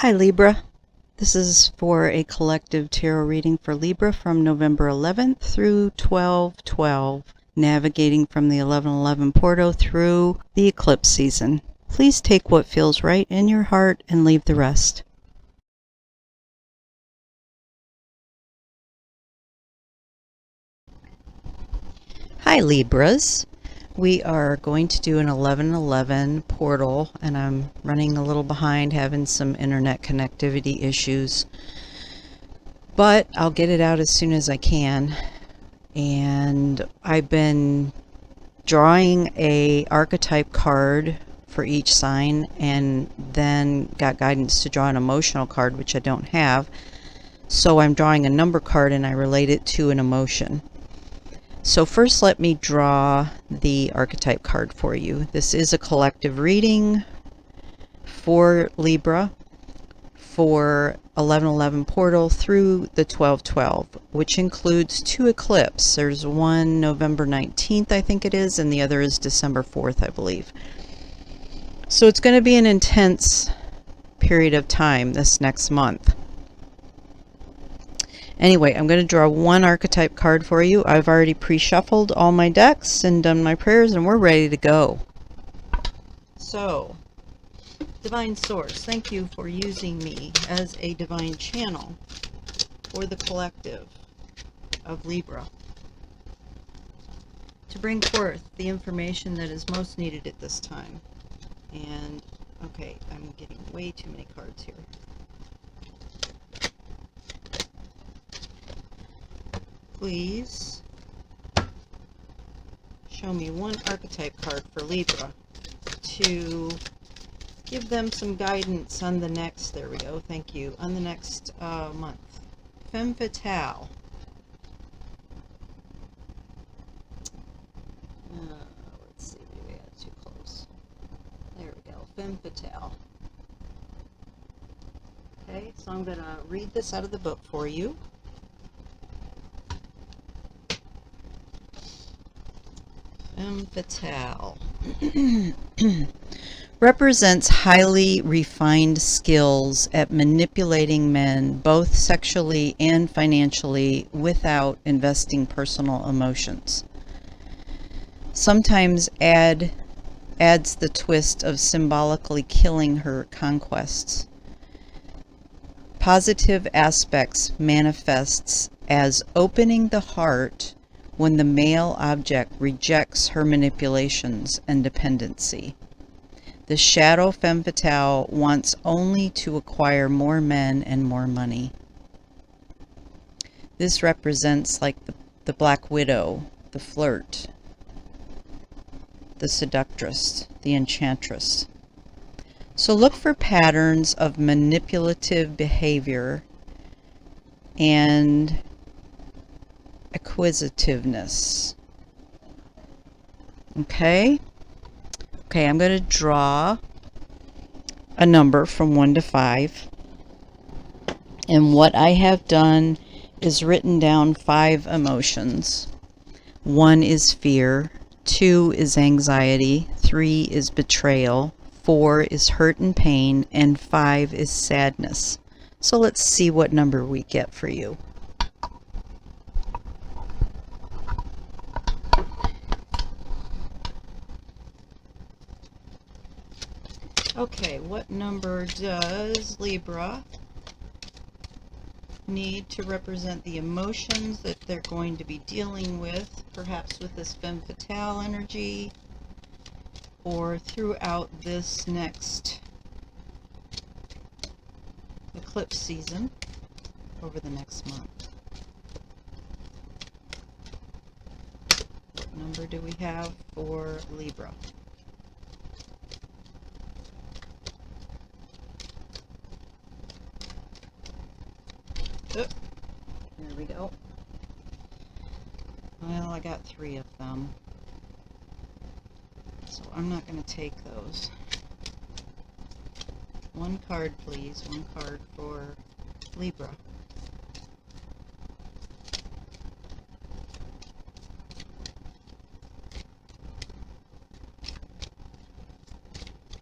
Hi Libra, this is for a collective tarot reading for Libra from November 11th through 12/12, navigating from the 11/11 portal through the eclipse season. Please take what feels right in your heart and leave the rest. Hi Libras. We are going to do an 11/11 portal, and I'm running a little behind, having some internet connectivity issues, but I'll get it out as soon as I can. And I've been drawing a archetype card for each sign, and then got guidance to draw an emotional card, which I don't have. So I'm drawing a number card and I relate it to an emotion. So first let me draw the archetype card for you. This is a collective reading for Libra for 11/11 portal through the 12/12, which includes 2 eclipses. There's one November 19th, I think it is, and the other is December 4th, I believe. So it's going to be an intense period of time this next month. Anyway, I'm going to draw one archetype card for you. I've already pre-shuffled all my decks and done my prayers, and we're ready to go. So, Divine Source, thank you for using me as a divine channel for the collective of Libra to bring forth the information that is most needed at this time. And, okay, I'm getting way too many cards here. Please show me one archetype card for Libra to give them some guidance on the next, there we go, thank you, on the next month. Femme Fatale. Let's see, maybe I got too close. There we go, Femme Fatale. Okay, so I'm going to read this out of the book for you. Femme Fatale represents highly refined skills at manipulating men both sexually and financially without investing personal emotions. Sometimes adds the twist of symbolically killing her conquests. Positive aspects manifests as opening the heart when the male object rejects her manipulations and dependency. The shadow femme fatale wants only to acquire more men and more money. This represents like the black widow, the flirt, the seductress, the enchantress. So look for patterns of manipulative behavior and acquisitiveness. Okay, I'm going to draw a number from 1 to 5. And what I have done is written down 5 emotions. 1 is fear, 2 is anxiety, 3 is betrayal, 4 is hurt and pain, and 5 is sadness. So let's see what number we get for you. Okay, what number does Libra need to represent the emotions that they're going to be dealing with, perhaps with this femme fatale energy, or throughout this next eclipse season over the next month? What number do we have for Libra? Oh, there we go. Well, I got 3 of them, so I'm not going to take those. 1 card, please. 1 card for Libra.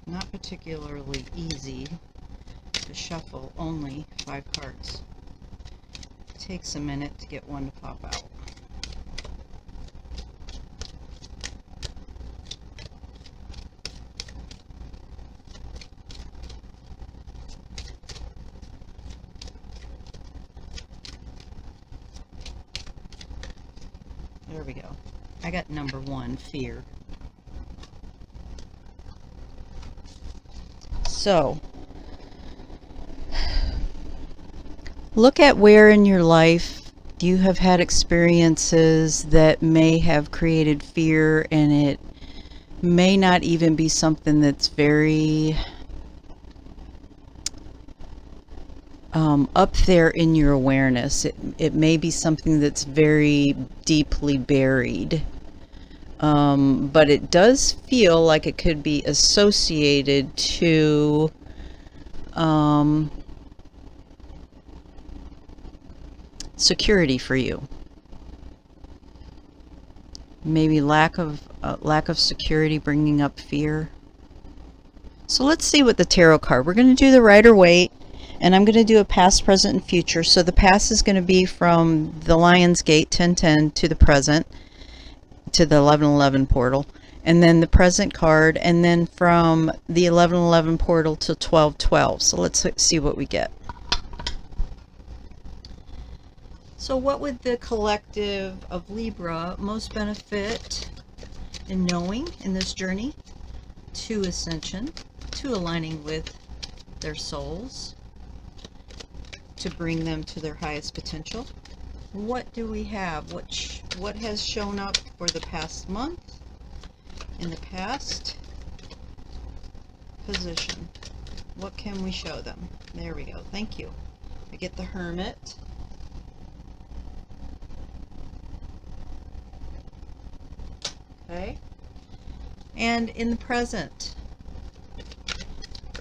Not particularly easy to shuffle only 5 cards. It takes a minute to get one to pop out. There we go. I got number 1, fear. So, look at where in your life you have had experiences that may have created fear, and it may not even be something that's very up there in your awareness. It may be something that's very deeply buried. But it does feel like it could be associated to security for you. Maybe lack of security bringing up fear. So let's see what the tarot card. We're going to do the Rider-Waite, and I'm going to do a past, present, and future. So the past is going to be from the Lion's Gate 1010 to the present, to the 1111 portal, and then the present card, and then from the 1111 portal to 1212. So let's see what we get. So what would the collective of Libra most benefit in knowing in this journey? To ascension, to aligning with their souls, to bring them to their highest potential. What do we have? What has shown up for the past month, in the past position? What can we show them? There we go. Thank you. I get the Hermit. Okay. And in the present,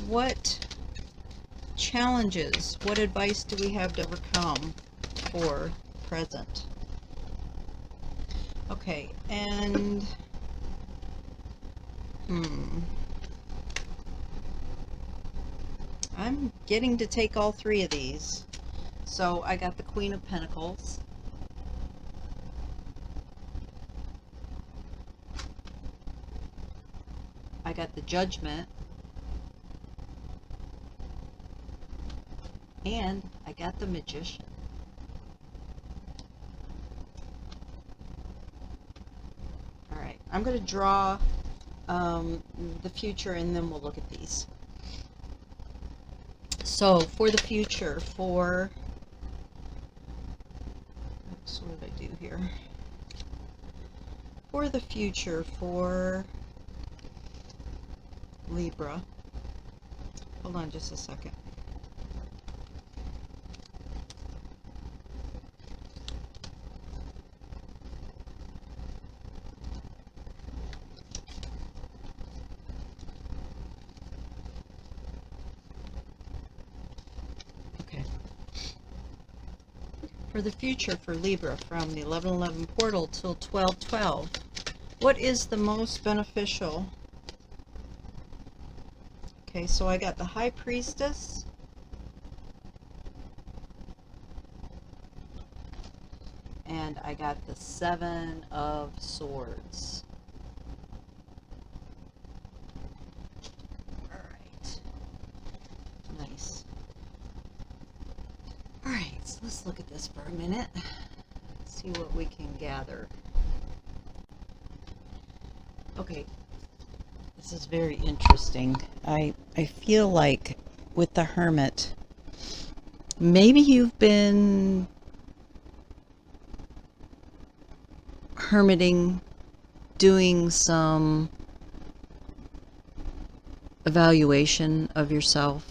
what challenges, what advice do we have to overcome for present? Okay, and I'm getting to take all 3 of these. So I got the Queen of Pentacles. I got the Judgment. And I got the Magician. Alright, I'm going to draw the future, and then we'll look at these. So for the future, what did I do here? For the future, for Libra. Hold on just a second. Okay. For the future for Libra, from the 1111 portal till 1212, what is the most beneficial? Okay, so I got the High Priestess, and I got the 7 of Swords. Alright. Nice. Alright, so let's look at this for a minute. See what we can gather. Okay. This is very interesting. I feel like with the Hermit, maybe you've been hermiting, doing some evaluation of yourself,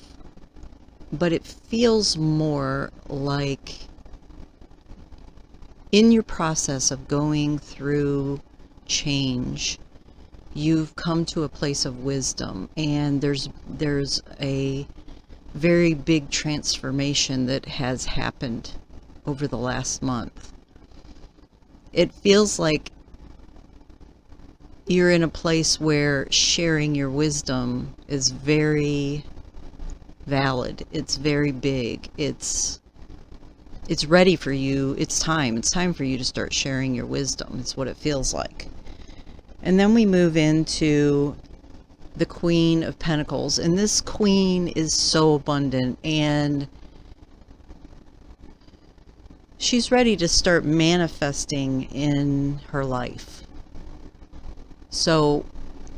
but it feels more like in your process of going through change, you've come to a place of wisdom, and there's a very big transformation that has happened over the last month. It feels like you're in a place where sharing your wisdom is very valid. It's very big. It's ready for you. It's time for you to start sharing your wisdom. It's what it feels like. And then we move into the Queen of Pentacles, and this queen is so abundant, and she's ready to start manifesting in her life. So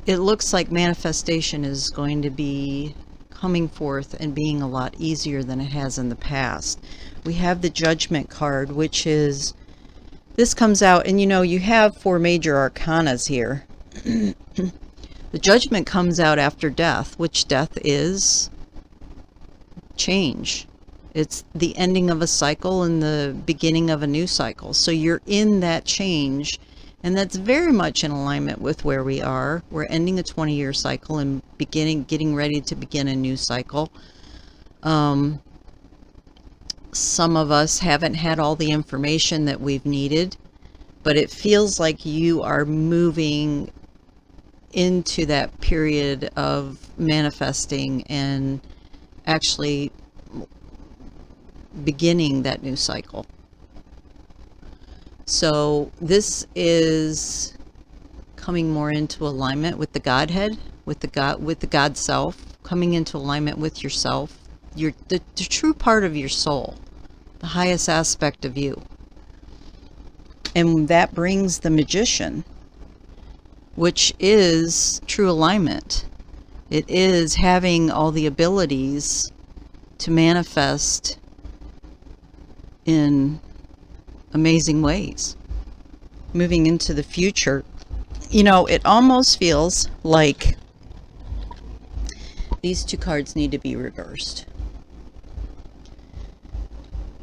it looks like manifestation is going to be coming forth and being a lot easier than it has in the past. We have the Judgment card, which is, this comes out, and you know, you have 4 major arcanas here. The Judgment comes out after death, which death is change. It's the ending of a cycle and the beginning of a new cycle. So you're in that change, and that's very much in alignment with where we are. We're ending a 20-year cycle and getting ready to begin a new cycle. Some of us haven't had all the information that we've needed, but it feels like you are moving into that period of manifesting and actually beginning that new cycle. So this is coming more into alignment with the Godhead, with the God self, coming into alignment with yourself, the true part of your soul, the highest aspect of you. And that brings the Magician, which is true alignment. It is having all the abilities to manifest in amazing ways. Moving into the future, you know, it almost feels like these 2 cards need to be reversed.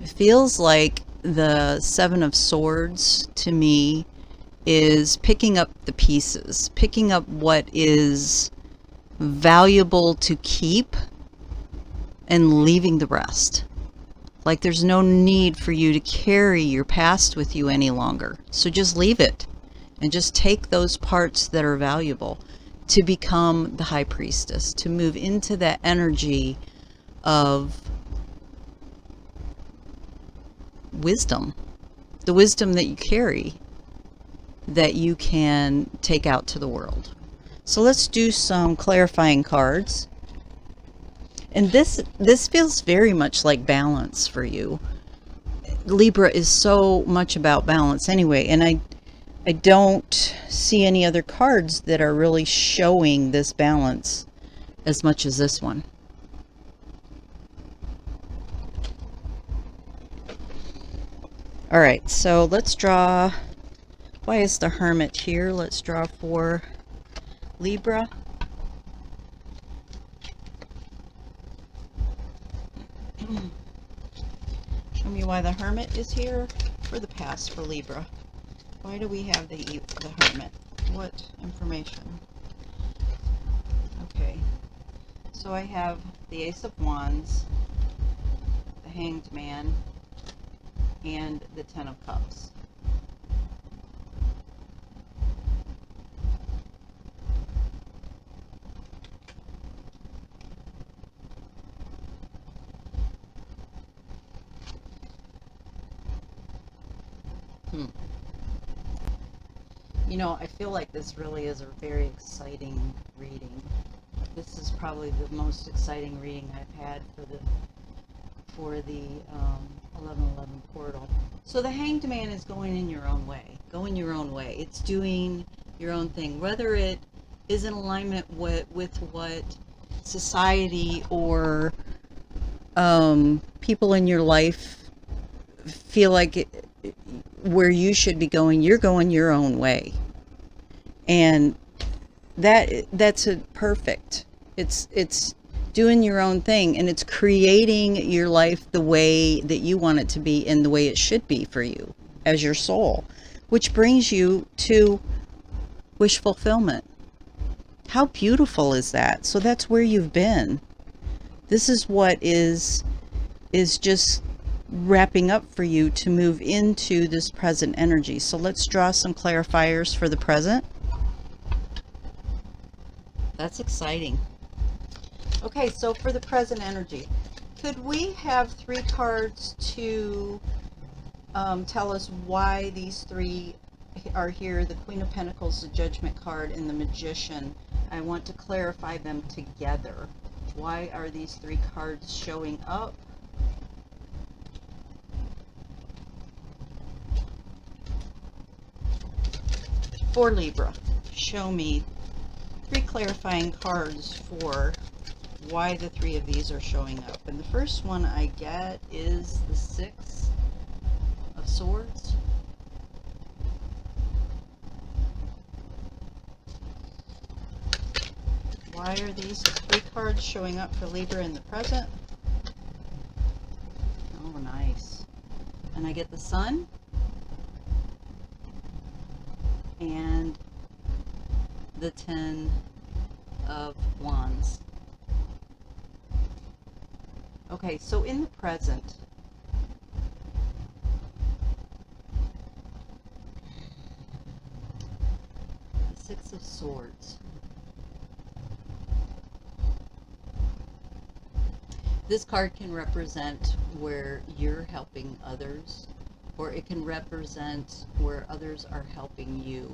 It feels like the 7 of Swords to me is picking up the pieces, picking up what is valuable to keep and leaving the rest. Like there's no need for you to carry your past with you any longer. So just leave it and just take those parts that are valuable to become the High Priestess, to move into that energy of wisdom, the wisdom that you carry, that you can take out to the world. So let's do some clarifying cards. And this feels very much like balance for you. Libra is so much about balance anyway, and I don't see any other cards that are really showing this balance as much as this one. All right, so let's draw. Why is the Hermit here? Let's draw for Libra. Show me why the Hermit is here for the past for Libra. Why do we have the Hermit? What information? Okay, so I have the Ace of Wands, the Hanged Man, and the Ten of Cups. You know, I feel like this really is a very exciting reading. This is probably the most exciting reading I've had for the 1111 portal. So the Hanged Man is going in your own way. Going your own way. It's doing your own thing. Whether it is in alignment with what society or people in your life feel like where you should be going, you're going your own way. And that's perfect. It's doing your own thing, and it's creating your life the way that you want it to be and the way it should be for you as your soul, which brings you to wish fulfillment. How beautiful is that? So that's where you've been. This is what is just wrapping up for you to move into this present energy. So let's draw some clarifiers for the present. That's exciting. Okay, so for the present energy, could we have 3 cards to tell us why these 3 are here? The Queen of Pentacles, the Judgment card, and the Magician. I want to clarify them together. Why are these 3 cards showing up? For Libra, show me 3 clarifying cards for why the 3 of these are showing up. And the first one I get is the 6 of Swords. Why are these 3 cards showing up for Libra in the present? Oh, nice. And I get the Sun and the 10 of Wands. Okay, so in the present, the 6 of Swords. This card can represent where you're helping others, or it can represent where others are helping you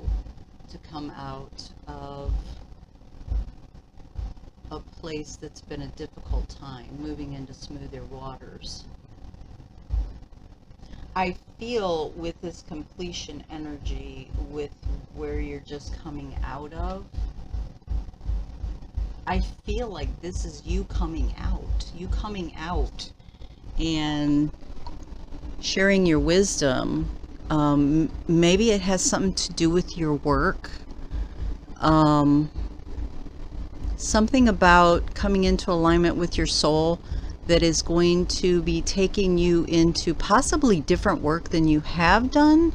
to come out of a place that's been a difficult time, moving into smoother waters. I feel with this completion energy, with where you're just coming out of, I feel like this is you coming out and sharing your wisdom. Maybe it has something to do with your work. Something about coming into alignment with your soul that is going to be taking you into possibly different work than you have done.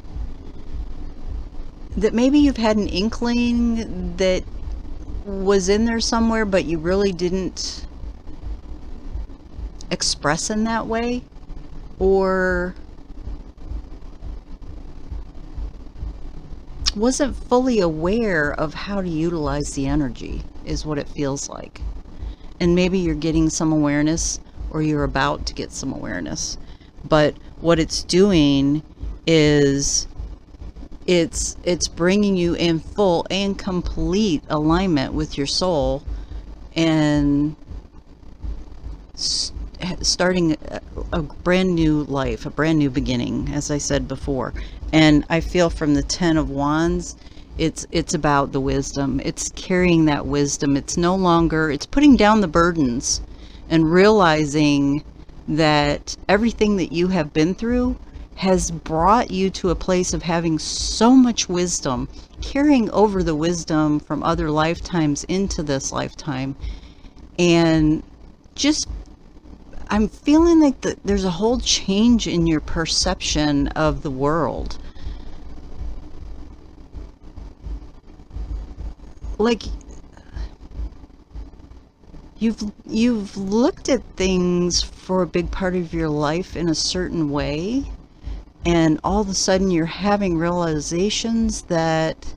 That maybe you've had an inkling that was in there somewhere, but you really didn't express in that way, or wasn't fully aware of how to utilize the energy, is what it feels like. And maybe you're getting some awareness, or you're about to get some awareness. But what it's doing is it's bringing you in full and complete alignment with your soul, and starting a brand new life, a brand new beginning, as I said before. And I feel from the 10 of Wands, it's about the wisdom. It's carrying that wisdom. It's no longer, it's putting down the burdens and realizing that everything that you have been through has brought you to a place of having so much wisdom, carrying over the wisdom from other lifetimes into this lifetime. And just, I'm feeling like there's a whole change in your perception of the world. Like, you've looked at things for a big part of your life in a certain way, and all of a sudden you're having realizations that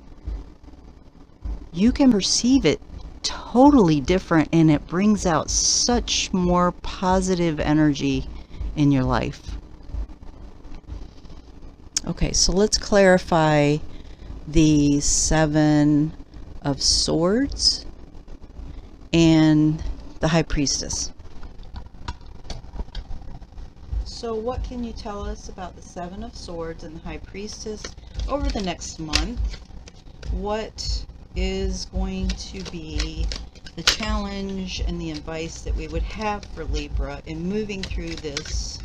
you can perceive it totally different, and it brings out such more positive energy in your life. Okay, so let's clarify the 7 of Swords and the High Priestess. So what can you tell us about the 7 of Swords and the High Priestess over the next month? What is going to be the challenge and the advice that we would have for Libra in moving through this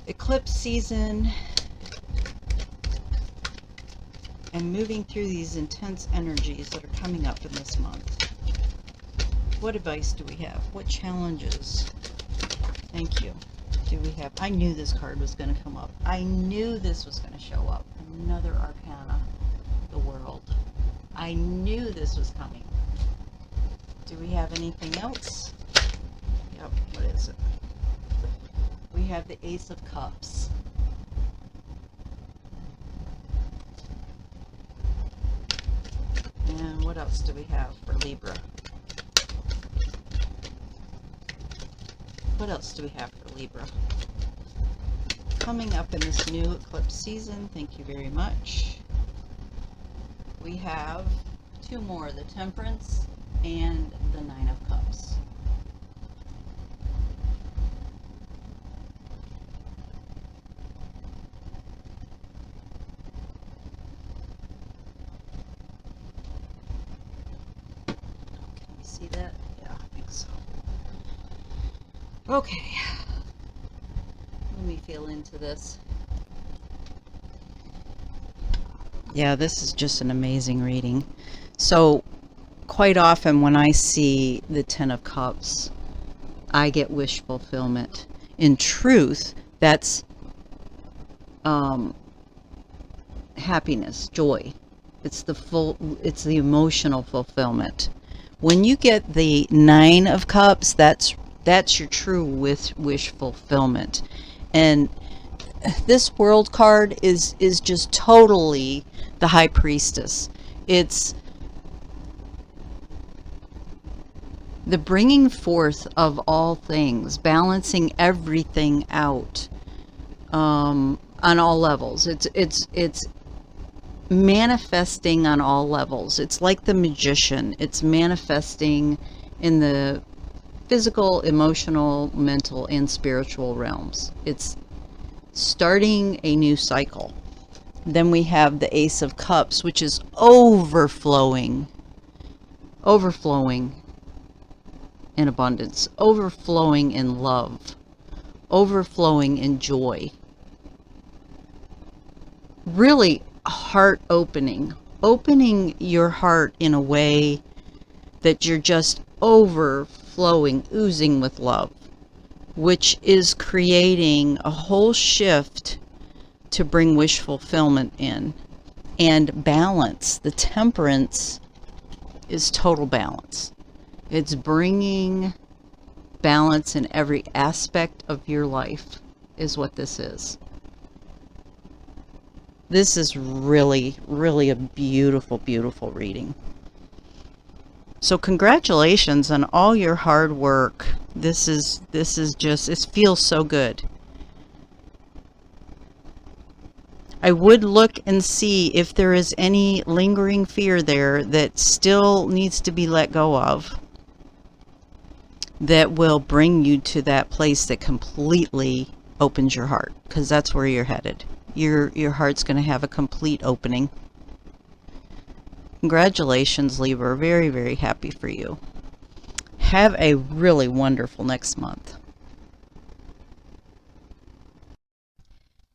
eclipse season and moving through these intense energies that are coming up in this month? What advice do we have? What challenges? Thank you. Do we have? I knew this card was going to come up. I knew this was going to show up. Another Arcana, the World. I knew this was coming. Do we have anything else? Yep, what is it? We have the Ace of Cups. And what else do we have for Libra? What else do we have for Libra? Coming up in this new eclipse season, thank you very much. We have two more, the Temperance and the Nine of Cups. Can we see that? Yeah, I think so. Okay. Let me feel into this. Yeah, this is just an amazing reading. So, quite often when I see the Ten of Cups, I get wish fulfillment. In truth, that's happiness, joy. It's the emotional fulfillment. When you get the Nine of Cups, that's your true wish fulfillment. And this World card is just totally the High Priestess. It's the bringing forth of all things, balancing everything out on all levels. It's manifesting on all levels. It's like the magician. It's manifesting in the physical, emotional, mental, and spiritual realms. It's starting a new cycle. Then we have the Ace of Cups, which is overflowing in abundance, overflowing in love, overflowing in joy. Really heart opening your heart in a way that you're just overflowing, oozing with love, which is creating a whole shift to bring wish fulfillment in. And balance. The Temperance is total balance. It's bringing balance in every aspect of your life, is what this is. This is really, really a beautiful, beautiful reading. So congratulations on all your hard work. This is just, it feels so good. I would look and see if there is any lingering fear there that still needs to be let go of, that will bring you to that place that completely opens your heart, because that's where you're headed. Your heart's going to have a complete opening. Congratulations, Libra. Very, very happy for you. Have a really wonderful next month.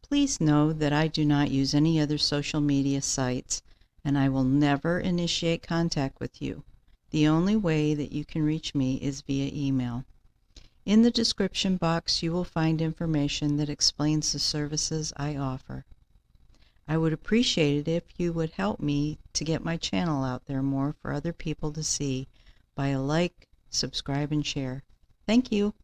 Please know that I do not use any other social media sites, and I will never initiate contact with you. The only way that you can reach me is via email. In the description box, you will find information that explains the services I offer. I would appreciate it if you would help me to get my channel out there more for other people to see by a like, subscribe, and share. Thank you.